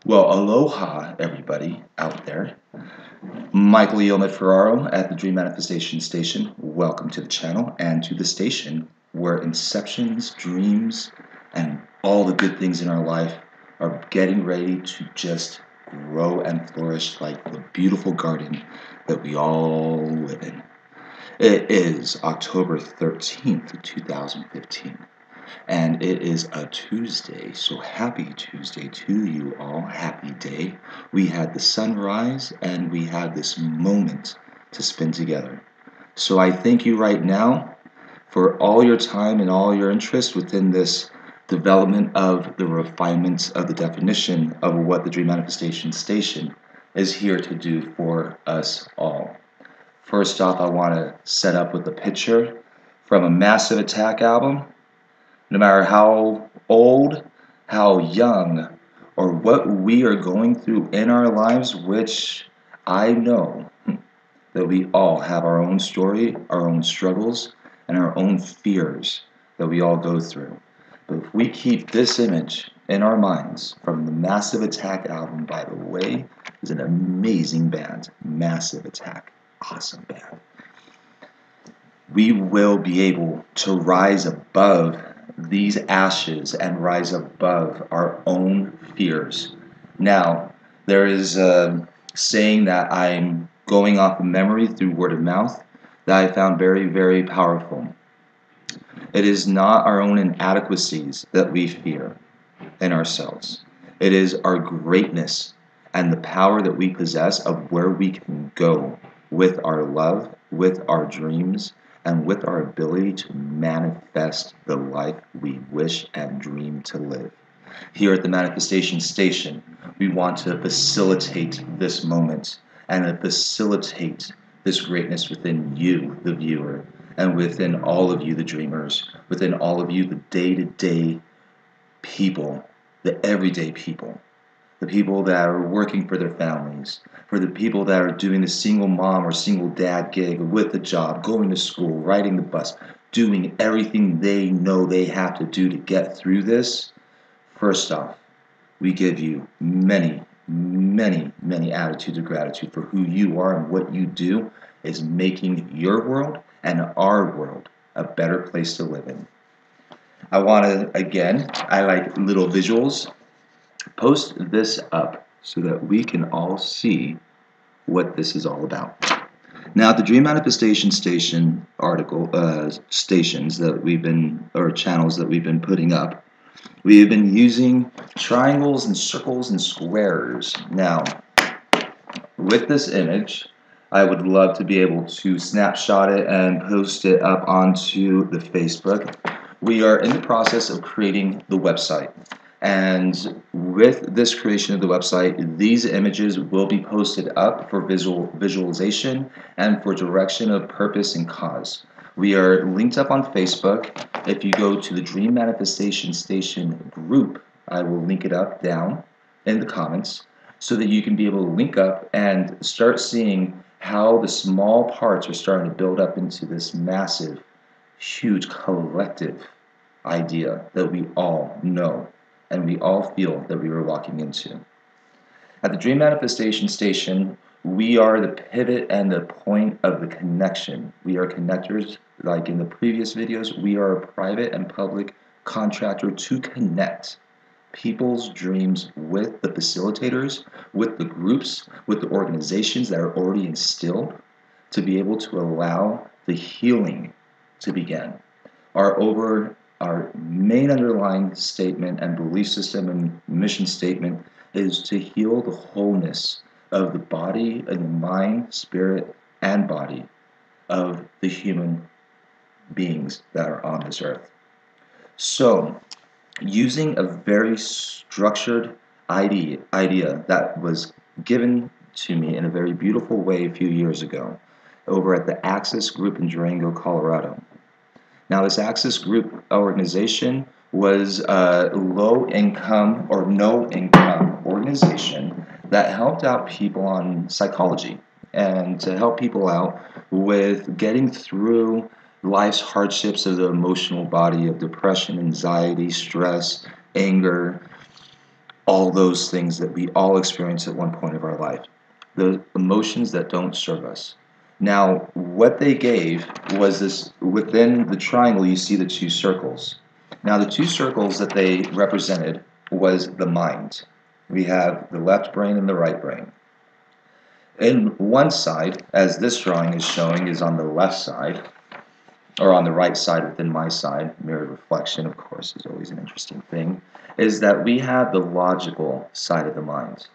Well, aloha, everybody out there. Michael Yomit Ferraro at the Dream Manifestation Station. Welcome to the channel and to the station where inceptions, dreams, and all the good things in our life are getting ready to just grow and flourish like the beautiful garden that we all live in. It is October 13th, 2015. And it is a Tuesday, so happy Tuesday to you all. Happy day. We had the sunrise and we had this moment to spend together. So I thank you right now for all your time and all your interest within this development of the refinement of the definition of what the Dream Manifestation Station is here to do for us all. First off, I want to set up with a picture from a Massive Attack album. No matter how old, how young, or what we are going through in our lives, which I know that we all have our own story, our own struggles, and our own fears that we all go through. But if we keep this image in our minds from the Massive Attack album, by the way, is an amazing band. Massive Attack. Awesome band. We will be able to rise above these ashes and rise above our own fears. Now, there is a saying that I'm going off of memory through word of mouth that I found very, very powerful. It is not our own inadequacies that we fear in ourselves. It is our greatness and the power that we possess of where we can go with our love, with our dreams, and with our ability to manifest the life we wish and dream to live. Here at the Manifestation Station, we want to facilitate this moment and facilitate this greatness within you, the viewer, and within all of you, the dreamers, within all of you, the day-to-day people, the everyday people. The people that are working for their families, for the people that are doing the single mom or single dad gig with a job, going to school, riding the bus, doing everything they know they have to do to get through this. First off, we give you many, many, many attitudes of gratitude for who you are, and what you do is making your world and our world a better place to live in. I want to, again, I like little visuals. Post this up so that we can all see what this is all about. Now, the Dream Manifestation Station stations that we've been, or channels that we've been putting up, we have been using triangles and circles and squares. Now, with this image, I would love to be able to snapshot it and post it up onto the Facebook. We are in the process of creating the website. And with this creation of the website, these images will be posted up for visualization and for direction of purpose and cause. We are linked up on Facebook. If you go to the Dream Manifestation Station group, I will link it up down in the comments so that you can be able to link up and start seeing how the small parts are starting to build up into this massive, huge collective idea that we all know and we all feel that we were walking into. At the Dream Manifestation Station, we are the pivot and the point of the connection. We are connectors. Like in the previous videos, we are a private and public contractor to connect people's dreams with the facilitators, with the groups, with the organizations that are already instilled to be able to allow the healing to begin. Our main underlying statement and belief system and mission statement is to heal the wholeness of the body and the mind, spirit, and body of the human beings that are on this earth. So, using a very structured idea that was given to me in a very beautiful way a few years ago over at the Access Group in Durango, Colorado. Now, this Access Group organization was a low-income or no-income organization that helped out people on psychology and to help people out with getting through life's hardships of the emotional body, of depression, anxiety, stress, anger, all those things that we all experience at one point of our life, the emotions that don't serve us. Now, what they gave was this, within the triangle, you see the two circles. Now, the two circles that they represented was the mind. We have the left brain and the right brain. In one side, as this drawing is showing, is on the left side, or on the right side within my side, mirror reflection, of course, is always an interesting thing, is that we have the logical side of the mind.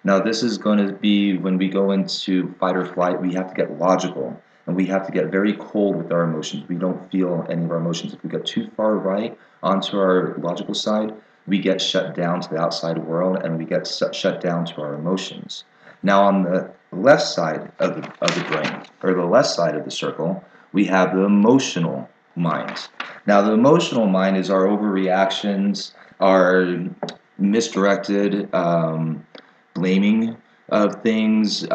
Now, this is going to be when we go into fight or flight, we have to get logical, and we have to get very cold with our emotions. We don't feel any of our emotions. If we get too far right onto our logical side, we get shut down to the outside world, and we get shut down to our emotions. Now, on the left side of the brain, or the left side of the circle, we have the emotional mind. Now, the emotional mind is our overreactions, our misdirected blaming of things,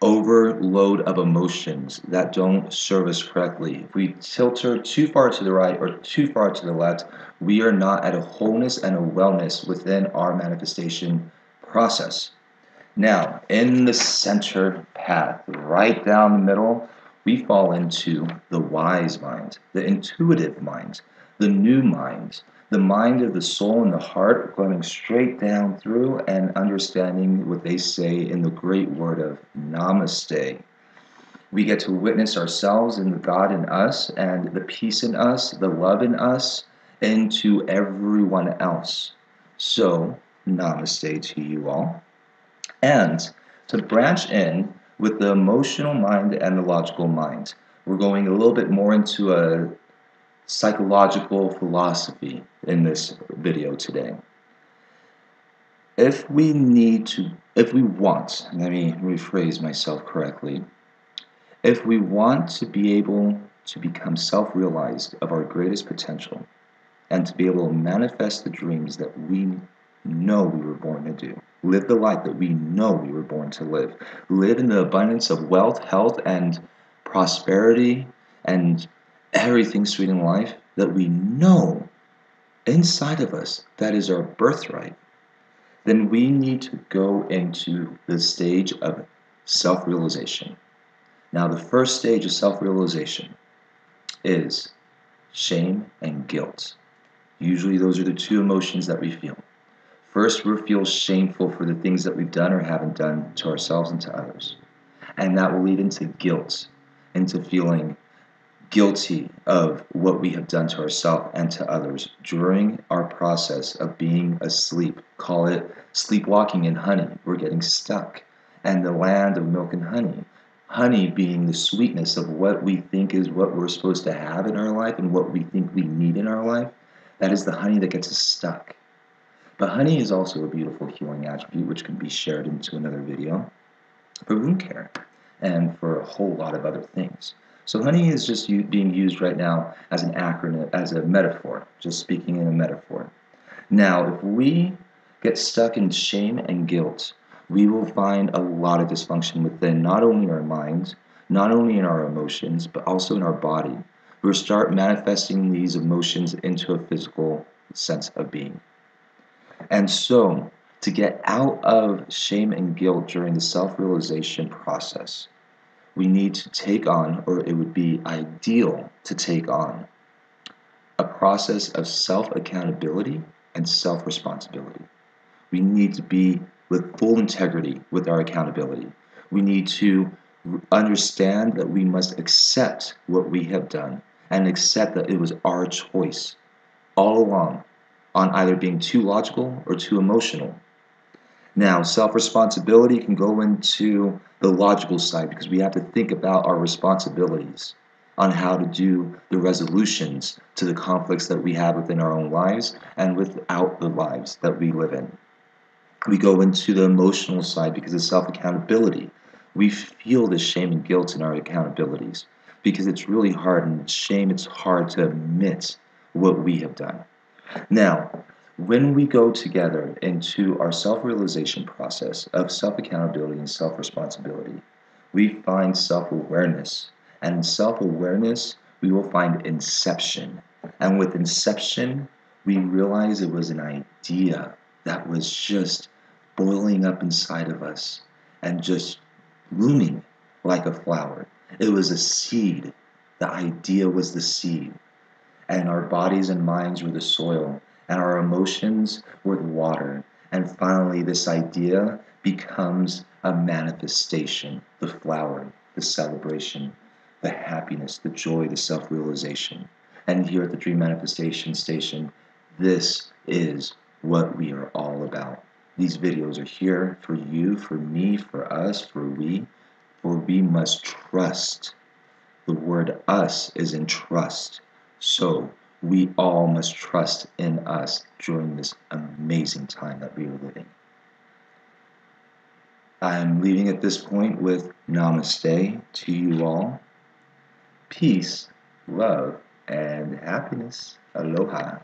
overload of emotions that don't serve us correctly. If we tilter too far to the right or too far to the left, we are not at a wholeness and a wellness within our manifestation process. Now, in the center path, right down the middle, we fall into the wise mind, the intuitive mind, the new mind, the mind of the soul and the heart, going straight down through and understanding what they say in the great word of Namaste. We get to witness ourselves and the God in us and the peace in us, the love in us, into everyone else. So, Namaste to you all. And to branch in with the emotional mind and the logical mind, we're going a little bit more into a psychological philosophy in this video today. If we want, let me rephrase myself correctly, if we want to be able to become self-realized of our greatest potential and to be able to manifest the dreams that we know we were born to do, live the life that we know we were born to live, live in the abundance of wealth, health, and prosperity, and everything sweet in life that we know inside of us that is our birthright, then we need to go into the stage of self-realization. Now, the first stage of self-realization is shame and guilt. Usually those are the two emotions that we feel. First, we feel shameful for the things that we've done or haven't done to ourselves and to others. And that will lead into guilt, into feeling guilty of what we have done to ourselves and to others during our process of being asleep. Call it sleepwalking in honey. We're getting stuck. And the land of milk and honey. Honey being the sweetness of what we think is what we're supposed to have in our life and what we think we need in our life. That is the honey that gets us stuck. But honey is also a beautiful healing attribute, which can be shared into another video for wound care and for a whole lot of other things. So honey is just being used right now as an acronym, as a metaphor, just speaking in a metaphor. Now, if we get stuck in shame and guilt, we will find a lot of dysfunction within not only our minds, not only in our emotions, but also in our body. We'll start manifesting these emotions into a physical sense of being. And so, to get out of shame and guilt during the self-realization process, we need to take on, or it would be ideal to take on, a process of self-accountability and self-responsibility. We need to be with full integrity with our accountability. We need to understand that we must accept what we have done and accept that it was our choice all along on either being too logical or too emotional. Now, self-responsibility can go into the logical side because we have to think about our responsibilities on how to do the resolutions to the conflicts that we have within our own lives and without the lives that we live in. We go into the emotional side because of self-accountability. We feel the shame and guilt in our accountabilities because it's really hard, and shame, it's hard to admit what we have done. Now, when we go together into our self-realization process of self-accountability and self-responsibility, we find self-awareness. And in self-awareness, we will find inception. And with inception, we realize it was an idea that was just boiling up inside of us and just blooming like a flower. It was a seed. The idea was the seed. And our bodies and minds were the soil, and our emotions were the water. And finally, this idea becomes a manifestation, the flower, the celebration, the happiness, the joy, the self-realization. And here at the Dream Manifestation Station, this is what we are all about. These videos are here for you, for me, for us, for we must trust. The word us is in trust. So we all must trust in us during this amazing time that we are living. I'm leaving at this point with Namaste to you all. Peace, love, and happiness. Aloha.